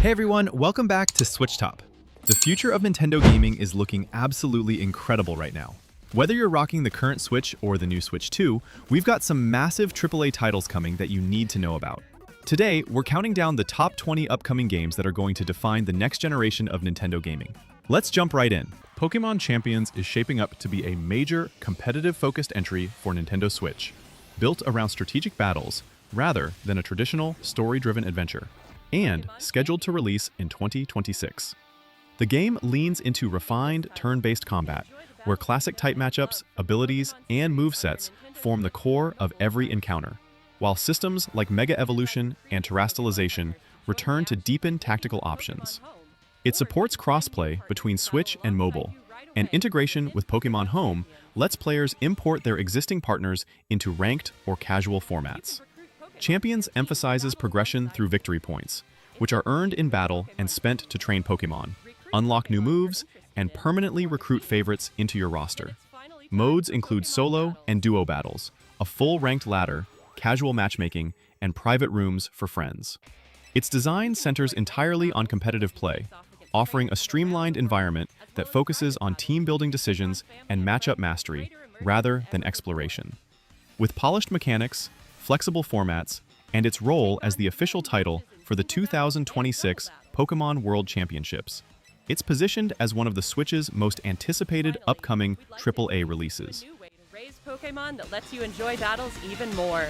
Hey everyone, welcome back to SwitchTop. The future of Nintendo gaming is looking absolutely incredible right now. Whether you're rocking the current Switch or the new Switch 2, we've got some massive AAA titles coming that you need to know about. Today, we're counting down the top 20 upcoming games that are going to define the next generation of Nintendo gaming. Let's jump right in. Pokémon Champions is shaping up to be a major, competitive-focused entry for Nintendo Switch, built around strategic battles rather than a traditional, story-driven adventure, and scheduled to release in 2026. The game leans into refined, turn-based combat, where classic type matchups, abilities, and movesets form the core of every encounter, while systems like Mega Evolution and Terastallization return to deepen tactical options. It supports cross-play between Switch and mobile, and integration with Pokémon Home lets players import their existing partners into ranked or casual formats. Champions emphasizes progression through victory points, which are earned in battle and spent to train Pokémon, unlock new moves, and permanently recruit favorites into your roster. Modes include solo and duo battles, a full ranked ladder, casual matchmaking, and private rooms for friends. Its design centers entirely on competitive play, offering a streamlined environment that focuses on team-building decisions and matchup mastery rather than exploration. With polished mechanics, flexible formats, and its role as the official title for the 2026 Pokémon World Championships, it's positioned as one of the Switch's most anticipated upcoming AAA releases. A new way to raise Pokémon that lets you enjoy battles even more.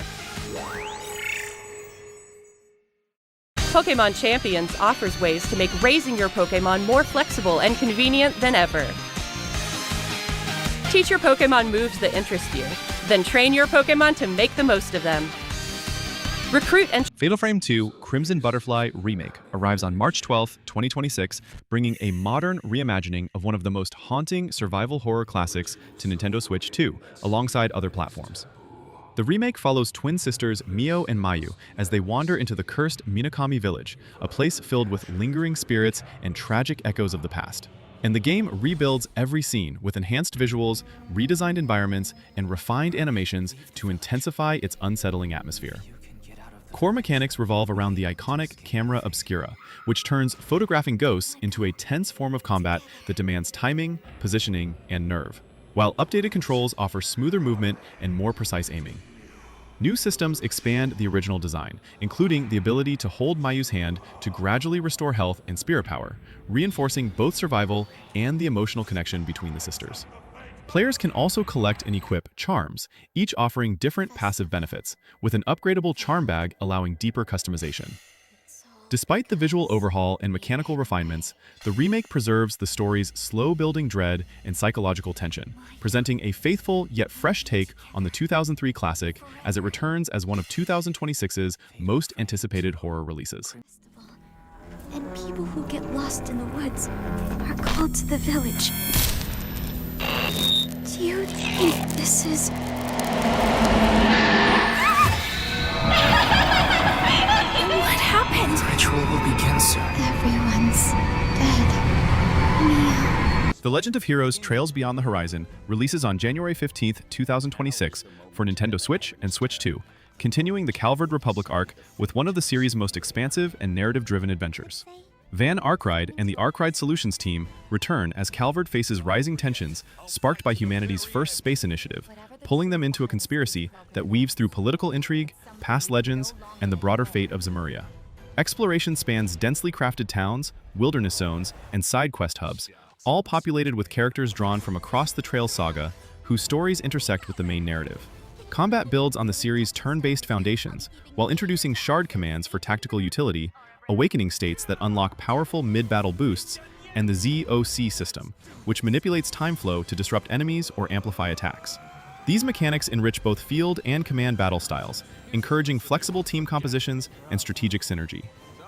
Pokémon Champions offers ways to make raising your Pokémon more flexible and convenient than ever. Teach your Pokémon moves that interest you, then train your Pokémon to make the most of them. Recruit and Fatal Frame 2 Crimson Butterfly Remake arrives on March 12, 2026, bringing a modern reimagining of one of the most haunting survival horror classics to Nintendo Switch 2, alongside other platforms. The remake follows twin sisters Mio and Mayu as they wander into the cursed Minakami village, a place filled with lingering spirits and tragic echoes of the past. And the game rebuilds every scene with enhanced visuals, redesigned environments, and refined animations to intensify its unsettling atmosphere. Core mechanics revolve around the iconic camera obscura, which turns photographing ghosts into a tense form of combat that demands timing, positioning, and nerve, while updated controls offer smoother movement and more precise aiming. New systems expand the original design, including the ability to hold Mayu's hand to gradually restore health and spirit power, reinforcing both survival and the emotional connection between the sisters. Players can also collect and equip charms, each offering different passive benefits, with an upgradable charm bag allowing deeper customization. Despite the visual overhaul and mechanical refinements, the remake preserves the story's slow-building dread and psychological tension, presenting a faithful yet fresh take on the 2003 classic as it returns as one of 2026's most anticipated horror releases. And people who get lost in the woods are called to the village. Do you think this is... What happened? The ritual will begin soon. Everyone's dead. Mia. The Legend of Heroes Trails Beyond the Horizon releases on January 15, 2026 for Nintendo Switch and Switch 2, continuing the Calvard Republic arc with one of the series' most expansive and narrative-driven adventures. Van Arkride and the Arkride Solutions team return as Calvard faces rising tensions sparked by humanity's first space initiative, pulling them into a conspiracy that weaves through political intrigue, past legends, and the broader fate of Zemuria. Exploration spans densely crafted towns, wilderness zones, and side quest hubs, all populated with characters drawn from across the Trails saga, whose stories intersect with the main narrative. Combat builds on the series' turn-based foundations, while introducing shard commands for tactical utility, awakening states that unlock powerful mid-battle boosts, and the ZOC system, which manipulates time flow to disrupt enemies or amplify attacks. These mechanics enrich both field and command battle styles, encouraging flexible team compositions and strategic synergy.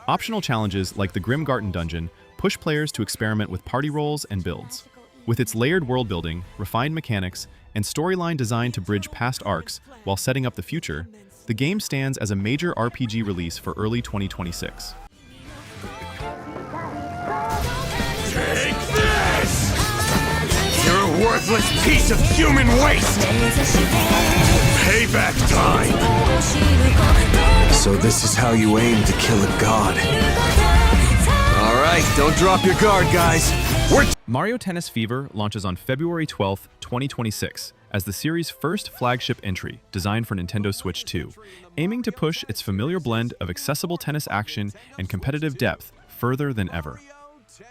Optional challenges like the Grimgarten Dungeon push players to experiment with party roles and builds. With its layered world building, refined mechanics, and storyline designed to bridge past arcs while setting up the future, the game stands as a major RPG release for early 2026. Take this! You're a worthless piece of human waste! Payback time! So this is how you aim to kill a god. right, don't drop your guard, guys. Mario Tennis Fever launches on February 12th, 2026, as the series' first flagship entry designed for Nintendo Switch 2, aiming to push its familiar blend of accessible tennis action and competitive depth further than ever.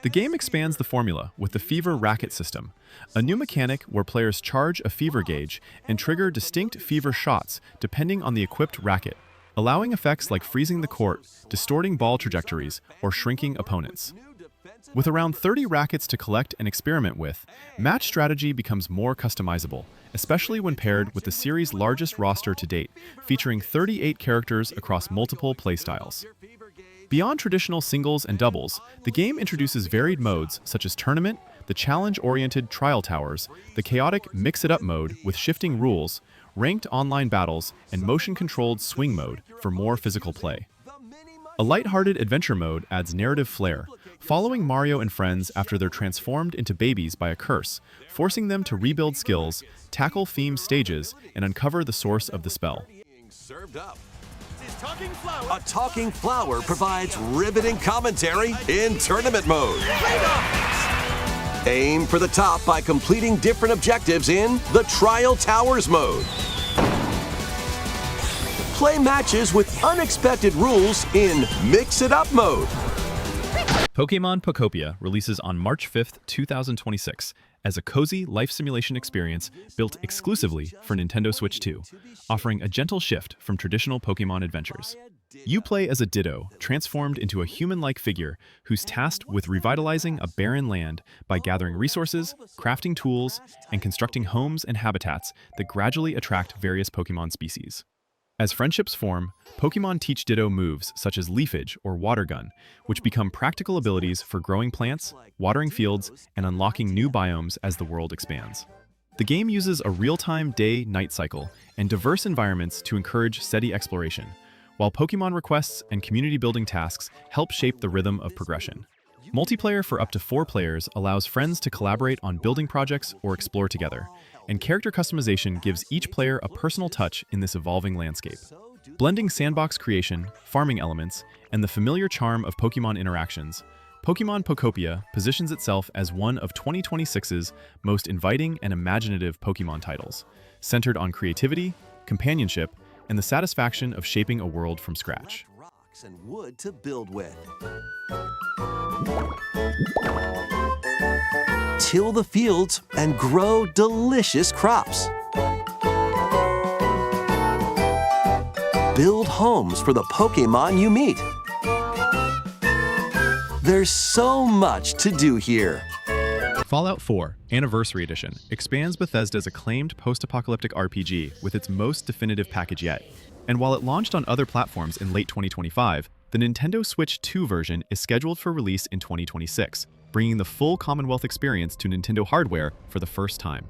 The game expands the formula with the Fever Racket system, a new mechanic where players charge a fever gauge and trigger distinct fever shots depending on the equipped racket, allowing effects like freezing the court, distorting ball trajectories, or shrinking opponents. With around 30 rackets to collect and experiment with, match strategy becomes more customizable, especially when paired with the series' largest roster to date, featuring 38 characters across multiple playstyles. Beyond traditional singles and doubles, the game introduces varied modes such as Tournament, the challenge-oriented Trial Towers, the chaotic Mix-It-Up mode with shifting rules, ranked online battles, and motion-controlled Swing mode for more physical play. A lighthearted adventure mode adds narrative flair, following Mario and friends after they're transformed into babies by a curse, forcing them to rebuild skills, tackle themed stages, and uncover the source of the spell. A talking flower provides riveting commentary in tournament mode. Aim for the top by completing different objectives in the Trial Towers mode. Play matches with unexpected rules in Mix-It-Up mode. Pokémon Pokopia releases on March 5th, 2026, as a cozy life simulation experience built exclusively for Nintendo Switch 2, offering a gentle shift from traditional Pokémon adventures. You play as a Ditto, transformed into a human-like figure who's tasked with revitalizing a barren land by gathering resources, crafting tools, and constructing homes and habitats that gradually attract various Pokémon species. As friendships form, Pokémon teach Ditto moves such as Leafage or Water Gun, which become practical abilities for growing plants, watering fields, and unlocking new biomes as the world expands. The game uses a real-time day-night cycle and diverse environments to encourage steady exploration, while Pokémon requests and community-building tasks help shape the rhythm of progression. Multiplayer for up to 4 players allows friends to collaborate on building projects or explore together, and character customization gives each player a personal touch in this evolving landscape. Blending sandbox creation, farming elements, and the familiar charm of Pokémon interactions, Pokémon Pokopia positions itself as one of 2026's most inviting and imaginative Pokémon titles, centered on creativity, companionship, and the satisfaction of shaping a world from scratch. Rocks and wood to build with. Till the fields and grow delicious crops. Build homes for the Pokémon you meet. There's so much to do here. Fallout 4 Anniversary Edition expands Bethesda's acclaimed post-apocalyptic RPG with its most definitive package yet. And while it launched on other platforms in late 2025, the Nintendo Switch 2 version is scheduled for release in 2026, bringing the full Commonwealth experience to Nintendo hardware for the first time.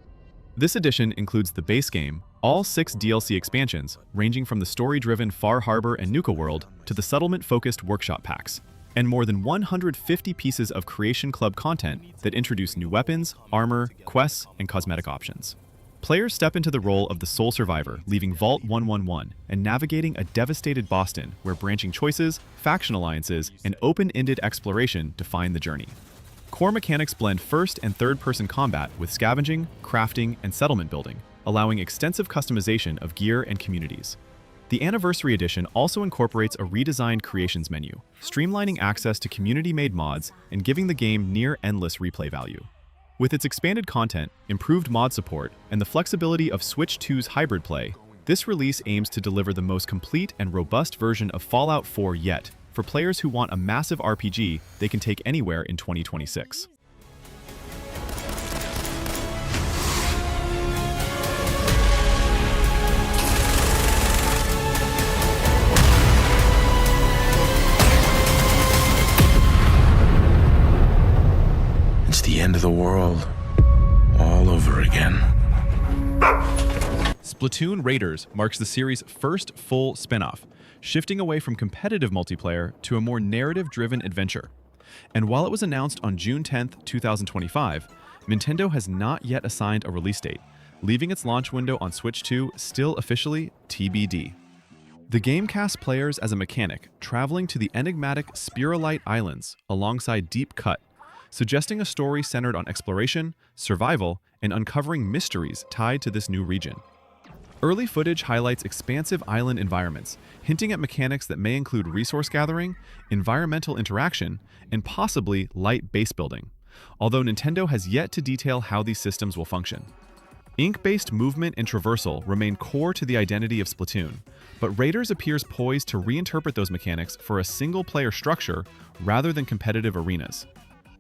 This edition includes the base game, all 6 DLC expansions, ranging from the story-driven Far Harbor and Nuka World to the settlement-focused workshop packs, and more than 150 pieces of Creation Club content that introduce new weapons, armor, quests, and cosmetic options. Players step into the role of the sole survivor, leaving Vault 111 and navigating a devastated Boston where branching choices, faction alliances, and open-ended exploration define the journey. Core mechanics blend first and third-person combat with scavenging, crafting, and settlement building, allowing extensive customization of gear and communities. The Anniversary Edition also incorporates a redesigned creations menu, streamlining access to community-made mods and giving the game near-endless replay value. With its expanded content, improved mod support, and the flexibility of Switch 2's hybrid play, this release aims to deliver the most complete and robust version of Fallout 4 yet, for players who want a massive RPG they can take anywhere in 2026. It's the end of the world. All over again. Splatoon Raiders marks the series' first full spin-off, shifting away from competitive multiplayer to a more narrative-driven adventure. And while it was announced on June 10th, 2025, Nintendo has not yet assigned a release date, leaving its launch window on Switch 2 still officially TBD. The game casts players as a mechanic, traveling to the enigmatic Spiralite Islands alongside Deep Cut, suggesting a story centered on exploration, survival, and uncovering mysteries tied to this new region. Early footage highlights expansive island environments, hinting at mechanics that may include resource gathering, environmental interaction, and possibly light base building, although Nintendo has yet to detail how these systems will function. Ink-based movement and traversal remain core to the identity of Splatoon, but Raiders appears poised to reinterpret those mechanics for a single-player structure rather than competitive arenas.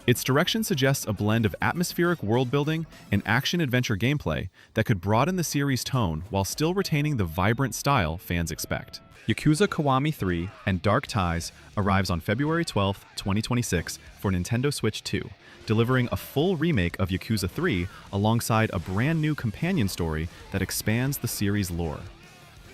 Its direction suggests a blend of atmospheric world-building and action-adventure gameplay that could broaden the series' tone while still retaining the vibrant style fans expect. Yakuza Kiwami 3 and Dark Ties arrives on February 12, 2026 for Nintendo Switch 2, delivering a full remake of Yakuza 3 alongside a brand new companion story that expands the series' lore.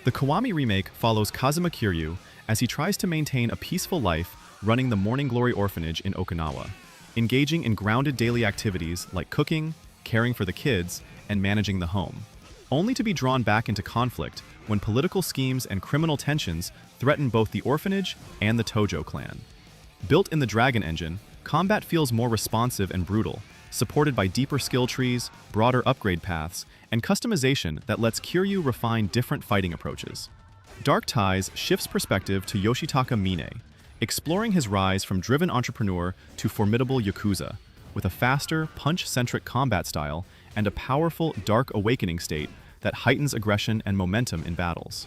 The Kiwami remake follows Kazuma Kiryu as he tries to maintain a peaceful life running the Morning Glory Orphanage in Okinawa, engaging in grounded daily activities like cooking, caring for the kids, and managing the home, only to be drawn back into conflict when political schemes and criminal tensions threaten both the orphanage and the Tojo clan. Built in the Dragon engine, combat feels more responsive and brutal, supported by deeper skill trees, broader upgrade paths, and customization that lets Kiryu refine different fighting approaches. Dark Ties shifts perspective to Yoshitaka Mine, exploring his rise from driven entrepreneur to formidable Yakuza, with a faster, punch-centric combat style and a powerful Dark Awakening state that heightens aggression and momentum in battles.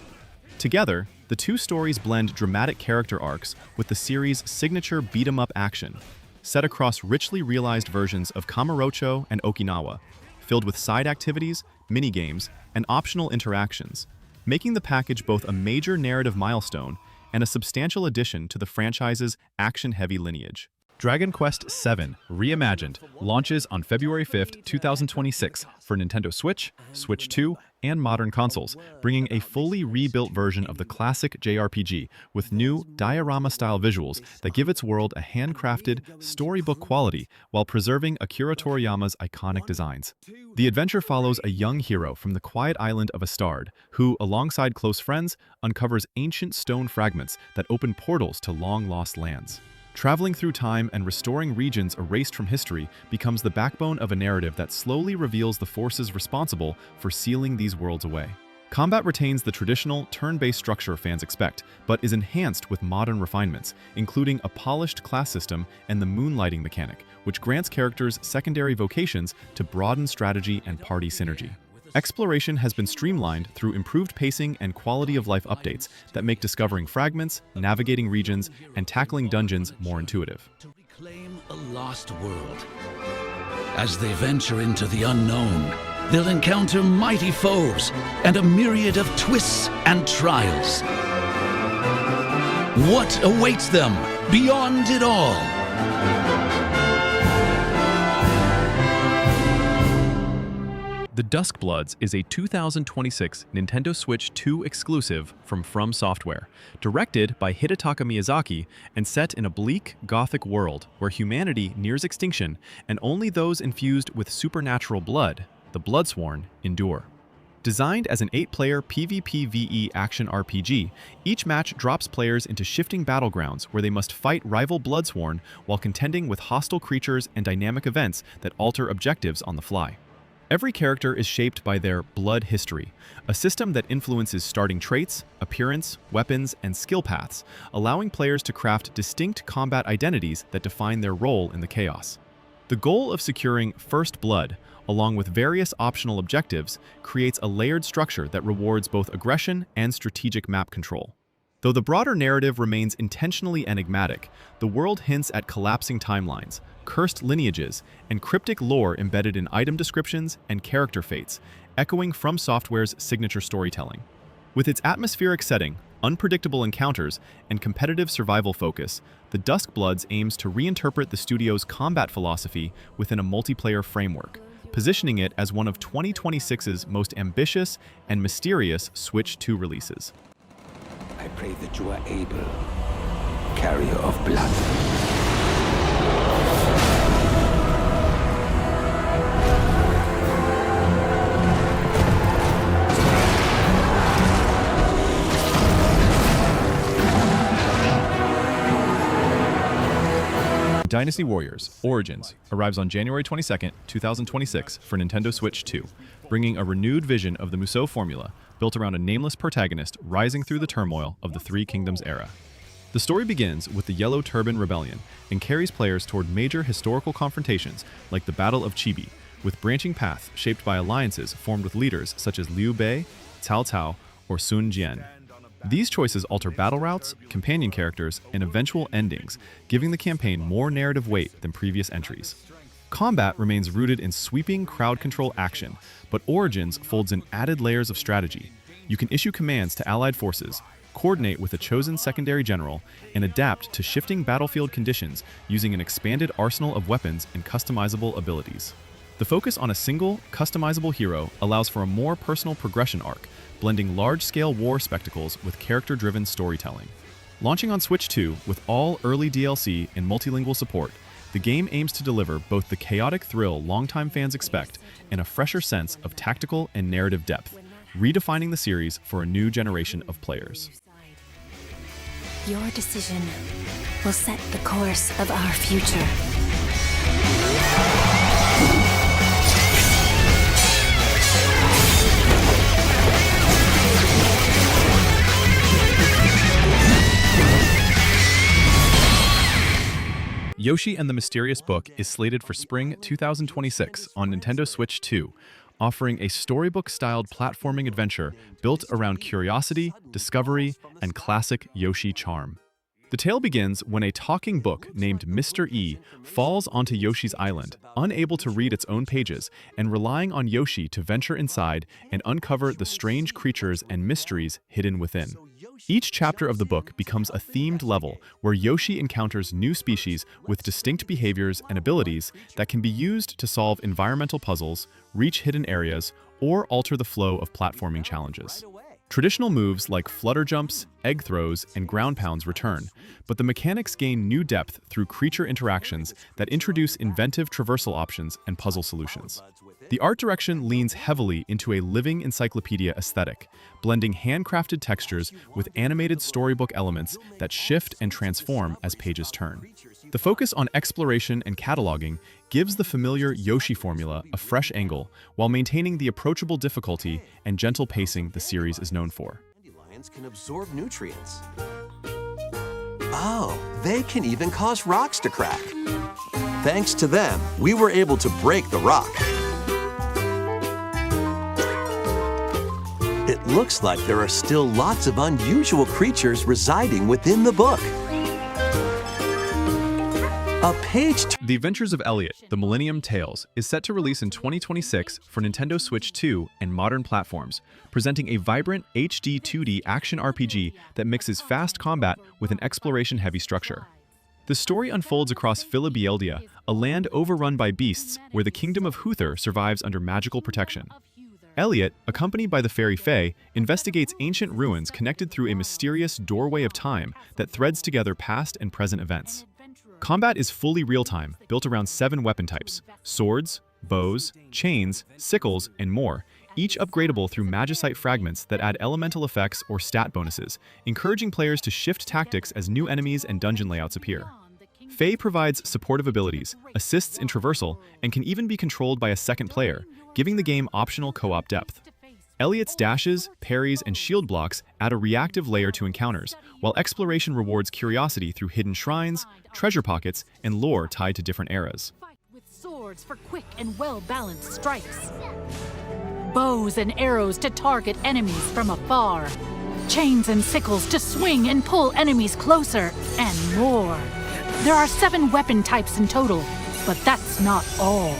Together, the two stories blend dramatic character arcs with the series' signature beat-em-up action, set across richly realized versions of Kamurocho and Okinawa, filled with side activities, minigames, and optional interactions, making the package both a major narrative milestone and a substantial addition to the franchise's action-heavy lineage. Dragon Quest VII Reimagined launches on February 5, 2026 for Nintendo Switch, Switch 2, and modern consoles, bringing a fully rebuilt version of the classic JRPG with new diorama-style visuals that give its world a handcrafted, storybook quality while preserving Akira Toriyama's iconic designs. The adventure follows a young hero from the quiet island of Astard, who, alongside close friends, uncovers ancient stone fragments that open portals to long-lost lands. Traveling through time and restoring regions erased from history becomes the backbone of a narrative that slowly reveals the forces responsible for sealing these worlds away. Combat retains the traditional turn-based structure fans expect, but is enhanced with modern refinements, including a polished class system and the moonlighting mechanic, which grants characters secondary vocations to broaden strategy and party synergy. Exploration has been streamlined through improved pacing and quality-of-life updates that make discovering fragments, navigating regions, and tackling dungeons more intuitive. To reclaim a lost world. As they venture into the unknown, they'll encounter mighty foes and a myriad of twists and trials. What awaits them beyond it all? The Duskbloods is a 2026 Nintendo Switch 2 exclusive from Software, directed by Hidetaka Miyazaki and set in a bleak, gothic world where humanity nears extinction and only those infused with supernatural blood, the Bloodsworn, endure. Designed as an 8-player PvPvE action RPG, each match drops players into shifting battlegrounds where they must fight rival Bloodsworn while contending with hostile creatures and dynamic events that alter objectives on the fly. Every character is shaped by their blood history, a system that influences starting traits, appearance, weapons, and skill paths, allowing players to craft distinct combat identities that define their role in the chaos. The goal of securing First Blood, along with various optional objectives, creates a layered structure that rewards both aggression and strategic map control. Though the broader narrative remains intentionally enigmatic, the world hints at collapsing timelines, cursed lineages, and cryptic lore embedded in item descriptions and character fates, echoing From Software's signature storytelling. With its atmospheric setting, unpredictable encounters, and competitive survival focus, the Duskbloods aims to reinterpret the studio's combat philosophy within a multiplayer framework, positioning it as one of 2026's most ambitious and mysterious Switch 2 releases. I pray that you are able, carrier of blood. Dynasty Warriors Origins arrives on January 22nd, 2026 for Nintendo Switch 2, bringing a renewed vision of the Musou formula built around a nameless protagonist rising through the turmoil of the Three Kingdoms era. The story begins with the Yellow Turban Rebellion and carries players toward major historical confrontations like the Battle of Chibi, with branching paths shaped by alliances formed with leaders such as Liu Bei, Cao Cao, or Sun Jian. These choices alter battle routes, companion characters, and eventual endings, giving the campaign more narrative weight than previous entries. Combat remains rooted in sweeping crowd control action, but Origins folds in added layers of strategy. You can issue commands to allied forces, coordinate with a chosen secondary general, and adapt to shifting battlefield conditions using an expanded arsenal of weapons and customizable abilities. The focus on a single, customizable hero allows for a more personal progression arc, blending large-scale war spectacles with character-driven storytelling. Launching on Switch 2 with all early DLC and multilingual support, the game aims to deliver both the chaotic thrill longtime fans expect and a fresher sense of tactical and narrative depth, redefining the series for a new generation of players. Your decision will set the course of our future. Yoshi and the Mysterious Book is slated for spring 2026 on Nintendo Switch 2, offering a storybook-styled platforming adventure built around curiosity, discovery, and classic Yoshi charm. The tale begins when a talking book named Mr. E falls onto Yoshi's island, unable to read its own pages and relying on Yoshi to venture inside and uncover the strange creatures and mysteries hidden within. Each chapter of the book becomes a themed level where Yoshi encounters new species with distinct behaviors and abilities that can be used to solve environmental puzzles, reach hidden areas, or alter the flow of platforming challenges. Traditional moves like flutter jumps, egg throws, and ground pounds return, but the mechanics gain new depth through creature interactions that introduce inventive traversal options and puzzle solutions. The art direction leans heavily into a living encyclopedia aesthetic, blending handcrafted textures with animated storybook elements that shift and transform as pages turn. The focus on exploration and cataloging gives the familiar Yoshi formula a fresh angle while maintaining the approachable difficulty and gentle pacing the series is known for. Dandelions can absorb nutrients. Oh, they can even cause rocks to crack. Thanks to them, we were able to break the rock. It looks like there are still lots of unusual creatures residing within the book. The Adventures of Elliot, The Millennium Tales, is set to release in 2026 for Nintendo Switch 2 and modern platforms, presenting a vibrant HD 2D action RPG that mixes fast combat with an exploration-heavy structure. The story unfolds across Philibieldia, a land overrun by beasts where the kingdom of Huther survives under magical protection. Elliot, accompanied by the fairy Fae, investigates ancient ruins connected through a mysterious doorway of time that threads together past and present events. Combat is fully real-time, built around 7 weapon types: swords, bows, chains, sickles, and more, each upgradable through magicite fragments that add elemental effects or stat bonuses, encouraging players to shift tactics as new enemies and dungeon layouts appear. Fae provides supportive abilities, assists in traversal, and can even be controlled by a second player, giving the game optional co-op depth. Elliot's dashes, parries, and shield blocks add a reactive layer to encounters, while exploration rewards curiosity through hidden shrines, treasure pockets, and lore tied to different eras. With swords for quick and well-balanced strikes. Bows and arrows to target enemies from afar. Chains and sickles to swing and pull enemies closer, and more. There are 7 weapon types in total, but that's not all.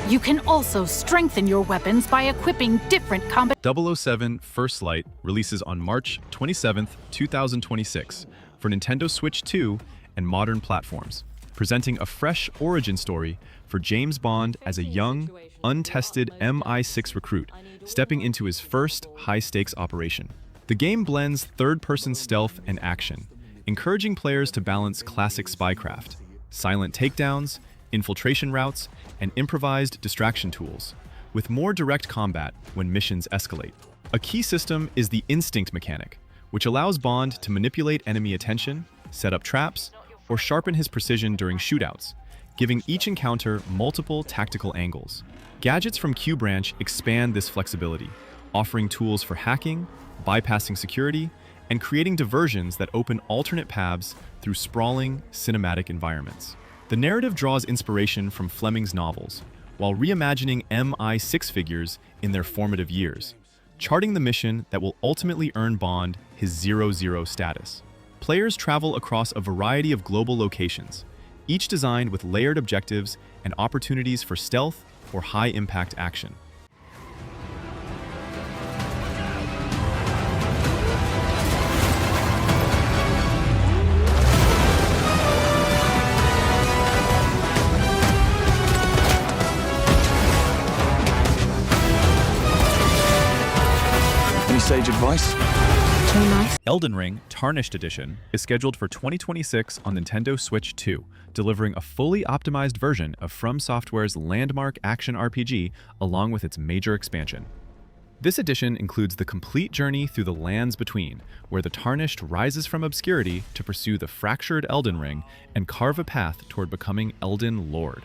You can also strengthen your weapons by equipping different combat. 007 First Light releases on March 27, 2026 for Nintendo Switch 2 and modern platforms, presenting a fresh origin story for James Bond as a young, untested MI6 recruit stepping into his first high-stakes operation. The game blends third-person stealth and action, encouraging players to balance classic spycraft, silent takedowns, infiltration routes, and improvised distraction tools, with more direct combat when missions escalate. A key system is the instinct mechanic, which allows Bond to manipulate enemy attention, set up traps, or sharpen his precision during shootouts, giving each encounter multiple tactical angles. Gadgets from Q Branch expand this flexibility, offering tools for hacking, bypassing security, and creating diversions that open alternate paths through sprawling, cinematic environments. The narrative draws inspiration from Fleming's novels, while reimagining MI6 figures in their formative years, charting the mission that will ultimately earn Bond his 0-0 status. Players travel across a variety of global locations, each designed with layered objectives and opportunities for stealth or high-impact action. Sage advice? Too nice. Elden Ring Tarnished Edition is scheduled for 2026 on Nintendo Switch 2, delivering a fully optimized version of From Software's landmark action RPG along with its major expansion. This edition includes the complete journey through the Lands Between, where the Tarnished rises from obscurity to pursue the fractured Elden Ring and carve a path toward becoming Elden Lord.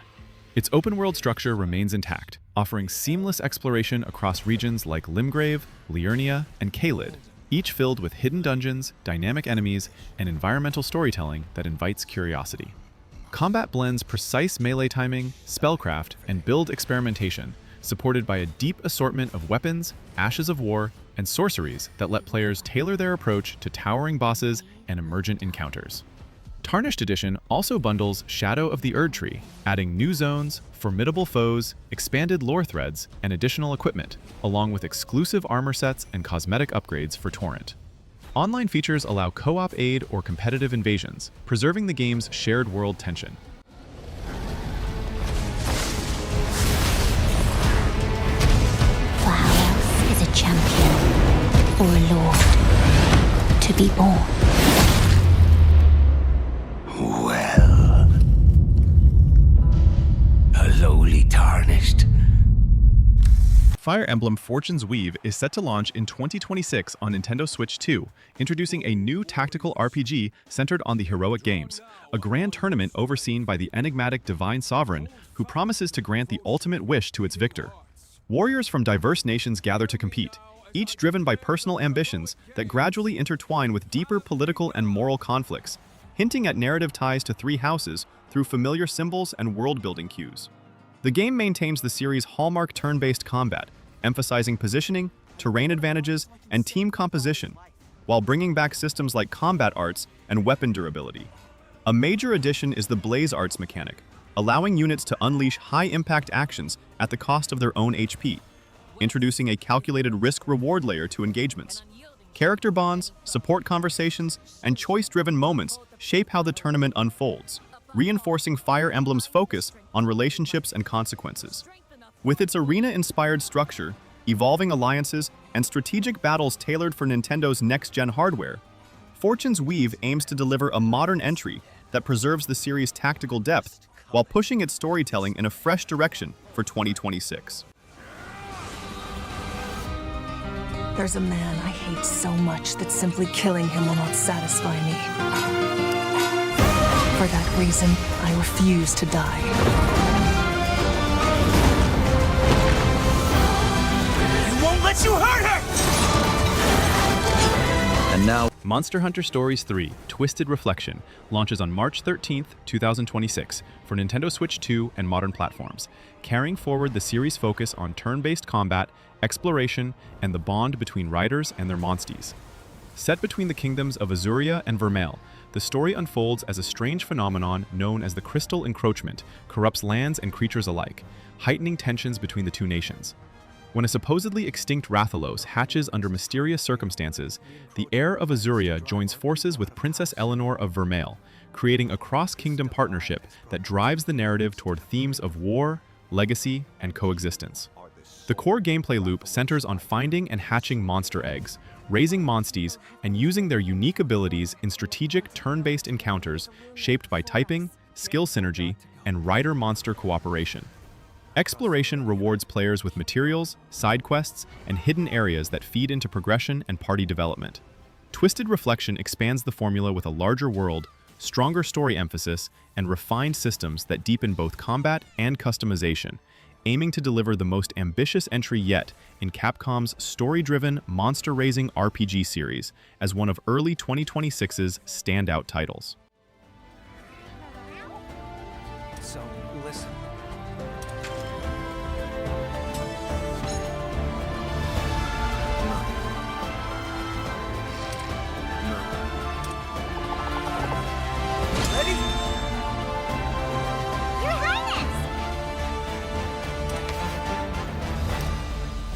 Its open-world structure remains intact, offering seamless exploration across regions like Limgrave, Liurnia, and Caelid, each filled with hidden dungeons, dynamic enemies, and environmental storytelling that invites curiosity. Combat blends precise melee timing, spellcraft, and build experimentation, supported by a deep assortment of weapons, ashes of war, and sorceries that let players tailor their approach to towering bosses and emergent encounters. Tarnished Edition also bundles Shadow of the Erdtree, adding new zones, formidable foes, expanded lore threads, and additional equipment, along with exclusive armor sets and cosmetic upgrades for Torrent. Online features allow co-op aid or competitive invasions, preserving the game's shared world tension. For how else is a champion or a lord to be born? Well, a lowly Tarnished. Fire Emblem Fortune's Weave is set to launch in 2026 on Nintendo Switch 2, introducing a new tactical RPG centered on the heroic games, a grand tournament overseen by the enigmatic Divine Sovereign who promises to grant the ultimate wish to its victor. Warriors from diverse nations gather to compete, each driven by personal ambitions that gradually intertwine with deeper political and moral conflicts, hinting at narrative ties to three houses through familiar symbols and world-building cues. The game maintains the series' hallmark turn-based combat, emphasizing positioning, terrain advantages, and team composition, while bringing back systems like combat arts and weapon durability. A major addition is the Blaze Arts mechanic, allowing units to unleash high-impact actions at the cost of their own HP, introducing a calculated risk-reward layer to engagements. Character bonds, support conversations, and choice-driven moments shape how the tournament unfolds, reinforcing Fire Emblem's focus on relationships and consequences. With its arena-inspired structure, evolving alliances, and strategic battles tailored for Nintendo's next-gen hardware, Fortune's Weave aims to deliver a modern entry that preserves the series' tactical depth while pushing its storytelling in a fresh direction for 2026. There's a man I hate so much that simply killing him will not satisfy me. For that reason, I refuse to die. I won't let you hurt her! And now, Monster Hunter Stories 3: Twisted Reflection launches on March 13th, 2026 for Nintendo Switch 2 and modern platforms, carrying forward the series' focus on turn-based combat, exploration, and the bond between riders and their monsties. Set between the kingdoms of Azuria and Vermeil, the story unfolds as a strange phenomenon known as the Crystal Encroachment corrupts lands and creatures alike, heightening tensions between the two nations. When a supposedly extinct Rathalos hatches under mysterious circumstances, the heir of Azuria joins forces with Princess Eleanor of Vermeil, creating a cross-kingdom partnership that drives the narrative toward themes of war, legacy, and coexistence. The core gameplay loop centers on finding and hatching monster eggs, raising monsties, and using their unique abilities in strategic turn-based encounters shaped by typing, skill synergy, and rider-monster cooperation. Exploration rewards players with materials, side quests, and hidden areas that feed into progression and party development. Twisted Reflection expands the formula with a larger world, stronger story emphasis, and refined systems that deepen both combat and customization, aiming to deliver the most ambitious entry yet in Capcom's story-driven, monster-raising RPG series as one of early 2026's standout titles. So, listen.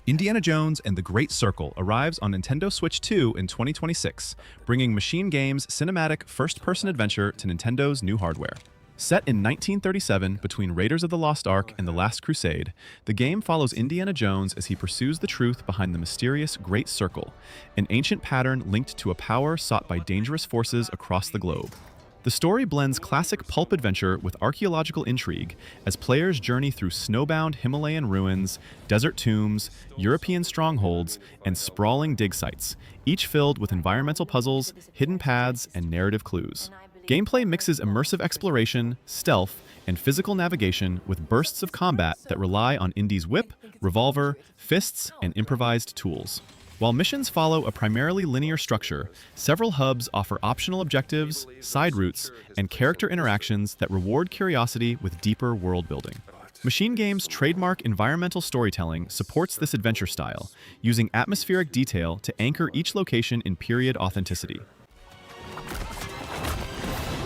Indiana Jones and the Great Circle arrives on Nintendo Switch 2 in 2026, bringing Machine Games' cinematic first-person adventure to Nintendo's new hardware. Set in 1937 between Raiders of the Lost Ark and The Last Crusade, the game follows Indiana Jones as he pursues the truth behind the mysterious Great Circle, an ancient pattern linked to a power sought by dangerous forces across the globe. The story blends classic pulp adventure with archaeological intrigue as players journey through snowbound Himalayan ruins, desert tombs, European strongholds, and sprawling dig sites, each filled with environmental puzzles, hidden paths, and narrative clues. Gameplay mixes immersive exploration, stealth, and physical navigation with bursts of combat that rely on Indy's whip, revolver, fists, and improvised tools. While missions follow a primarily linear structure, several hubs offer optional objectives, side routes, and character interactions that reward curiosity with deeper world building. Machine Games' trademark environmental storytelling supports this adventure style, using atmospheric detail to anchor each location in period authenticity.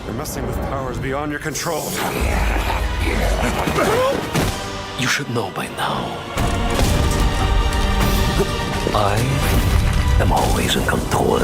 You're messing with powers beyond your control. You should know by now. I am always in control.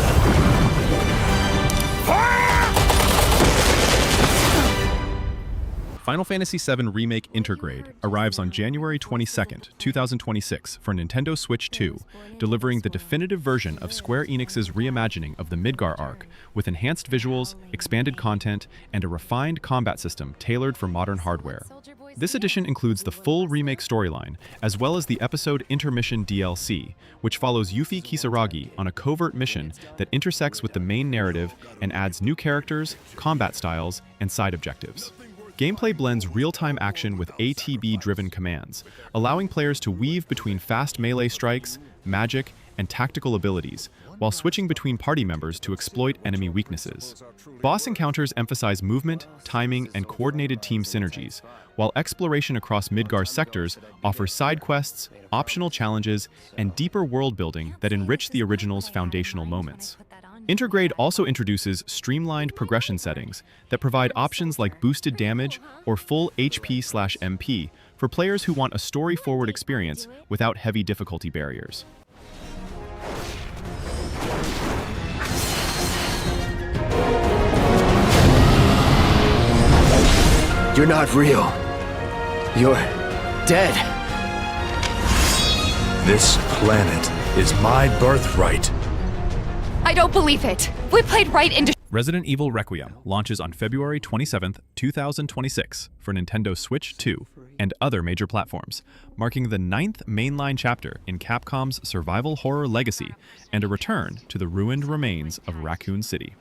Final Fantasy VII Remake Intergrade arrives on January 22nd, 2026 for Nintendo Switch 2, delivering the definitive version of Square Enix's reimagining of the Midgar arc, with enhanced visuals, expanded content, and a refined combat system tailored for modern hardware. This edition includes the full Remake storyline, as well as the episode Intermission DLC, which follows Yuffie Kisaragi on a covert mission that intersects with the main narrative and adds new characters, combat styles, and side objectives. Gameplay blends real-time action with ATB-driven commands, allowing players to weave between fast melee strikes, magic, and tactical abilities, while switching between party members to exploit enemy weaknesses. Boss encounters emphasize movement, timing, and coordinated team synergies, while exploration across Midgar's sectors offers side quests, optional challenges, and deeper world building that enrich the original's foundational moments. Intergrade also introduces streamlined progression settings that provide options like boosted damage or full HP/MP for players who want a story-forward experience without heavy difficulty barriers. You're not real. You're dead. This planet is my birthright. I don't believe it. We played right into Resident Evil Requiem launches on February 27, 2026 for Nintendo Switch 2 and other major platforms, marking the 9th mainline chapter in Capcom's survival horror legacy and a return to the ruined remains of Raccoon City.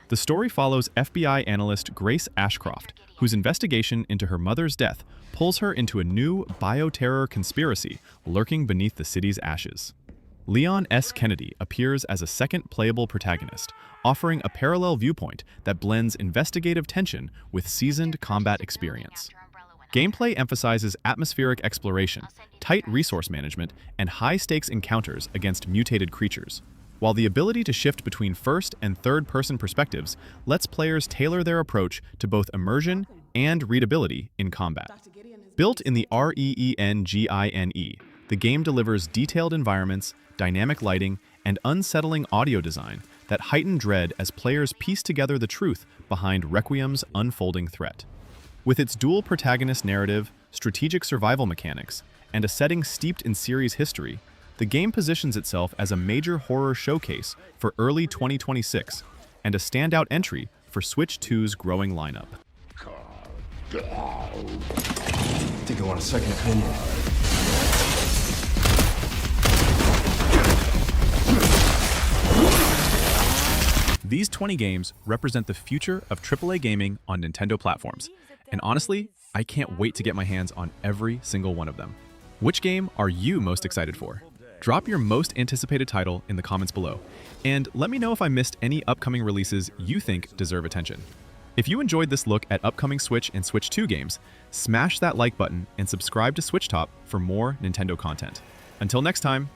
The story follows FBI analyst Grace Ashcroft, whose investigation into her mother's death pulls her into a new bioterror conspiracy lurking beneath the city's ashes. Leon S. Kennedy appears as a second playable protagonist, offering a parallel viewpoint that blends investigative tension with seasoned combat experience. Gameplay emphasizes atmospheric exploration, tight resource management, and high-stakes encounters against mutated creatures, while the ability to shift between first and third-person perspectives lets players tailor their approach to both immersion and readability in combat. Built in the REENGINE, the game delivers detailed environments, dynamic lighting, and unsettling audio design that heighten dread as players piece together the truth behind Requiem's unfolding threat. With its dual protagonist narrative, strategic survival mechanics, and a setting steeped in series history, the game positions itself as a major horror showcase for early 2026 and a standout entry for Switch 2's growing lineup. Think I want a second opinion. These 20 games represent the future of AAA gaming on Nintendo platforms, and honestly, I can't wait to get my hands on every single one of them. Which game are you most excited for? Drop your most anticipated title in the comments below, and let me know if I missed any upcoming releases you think deserve attention. If you enjoyed this look at upcoming Switch and Switch 2 games, smash that like button and subscribe to SwitchTop for more Nintendo content. Until next time,